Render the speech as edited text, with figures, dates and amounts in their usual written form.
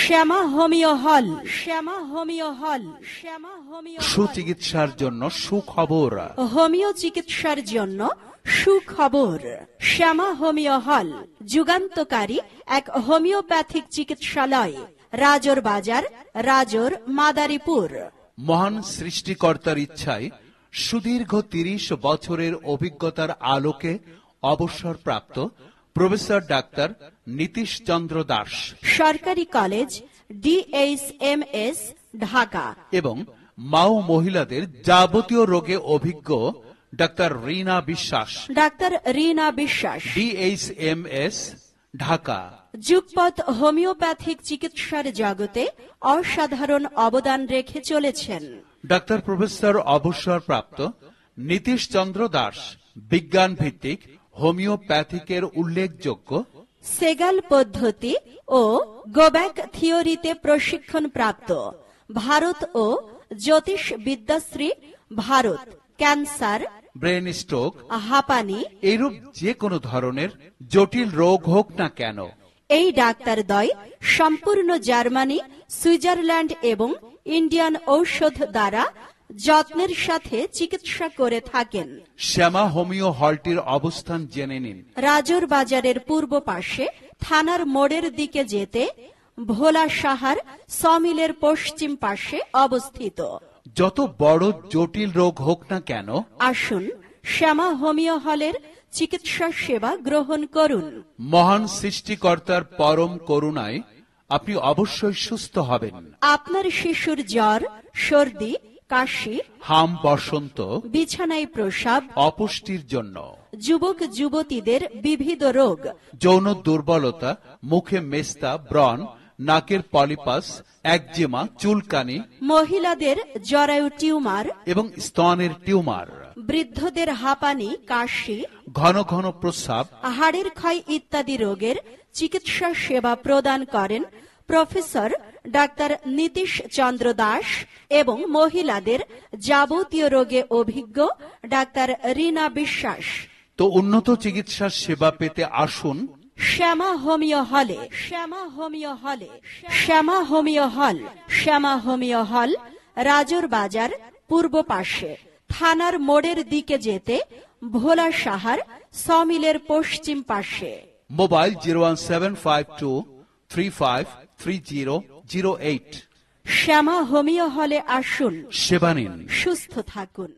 শ্যামা homeo হল, শ্যামা homeo হল, শ্যামা homeo হল। সুচিকিৎসার জন্য সুখবর। হোমিও চিকিৎসার জন্য সুখবর। শ্যামা হোমিও হল যুগান্তকারী এক হোমিওপ্যাথিক চিকিৎসালয়। রাজোর বাজার, রাজোর, মাদারীপুর। মহান সৃষ্টিকর্তার ইচ্ছায় সুদীর্ঘ 30 বছরের অভিজ্ঞতার আলোকে অবসরপ্রাপ্ত প্রফেসর ডাক্তার নীতিশ চন্দ্র দাস, সরকারি কলেজ DHMS, ঢাকা। এবং মা ও মহিলাদের যাবতীয় রোগে অভিজ্ঞ ডাক্তার রীনা বিশ্বাস, ডাক্তার রীনা বিশ্বাস, DHMS, ঢাকা। যুগপৎ হোমিওপ্যাথিক চিকিৎসার জগতে অসাধারণ অবদান রেখে চলেছেন। ডাক্তার প্রফেসর অবসরপ্রাপ্ত নীতিশ চন্দ্র দাস বিজ্ঞান ভিত্তিক হোমিওপ্যাথিকের উল্লেখযোগ্য সেগাল পদ্ধতি ও গোব্যাক থিওরিতে প্রশিক্ষণ প্রাপ্ত। ভারত ও জ্যোতিষ Vidyashree Bharat, cancer, brain stroke, হাঁপানি, এইরূপ যে কোনো ধরনের জটিল রোগ হোক না কেন, এই ডাক্তারদ্বয় সম্পূর্ণ জার্মানি, সুইজারল্যান্ড এবং ইন্ডিয়ান ঔষধ দ্বারা যত্নের সাথে চিকিৎসা করে থাকেন। শ্যামা হোমিও হলটির অবস্থান জেনে নিন। রাজোর বাজারের পূর্ব পাশে থানার মোড়ের দিকে যেতে ভোলা সাহার সমিলের পশ্চিম পাশে অবস্থিত। যত বড় জটিল রোগ হোক না কেন, আসুন শ্যামা হোমিও হলের চিকিৎসা সেবা গ্রহণ করুন। মহান সৃষ্টিকর্তার পরম করুণায় আপনি অবশ্যই সুস্থ হবেন। আপনার শিশুর জ্বর, সর্দি, কাশি, হাম, বসন্ত, বিছানায় প্রসাব, অপুষ্টির জন্য, যুবক যুবতীদের বিবিধ রোগ, যৌন দুর্বলতা, মুখে মেস্তা, ব্রণ, নাকের পলিপাস, একজিমা, চুলকানি, মহিলাদের জরায়ু টিউমার এবং স্তনের টিউমার, বৃদ্ধদের হাঁপানি, কাশি, ঘন ঘন প্রস্রাব, হাড়ের ক্ষয় ইত্যাদি রোগের চিকিৎসা সেবা প্রদান করেন প্রফেসর ডাক্তার নীতিশ চন্দ্র দাস এবং মহিলাদের যাবতীয় রোগে অভিজ্ঞ ডাক্তার রীনা বিশ্বাস। তো উন্নত চিকিৎসার সেবা পেতে আসুন শ্যামা হোমিও হলে, শ্যামা হোমিও হলে, শ্যামা হোমিও হল, শ্যামা হোমিও হল, রাজোর বাজার পূর্ব পাশে থানার মোড়ের দিকে যেতে ভোলা সাহার সমিলের পশ্চিম পাশে। মোবাইল 01752353008। শ্যামা হোমিও হলে আসুন, সেবা নিন। সুস্থ থাকুন।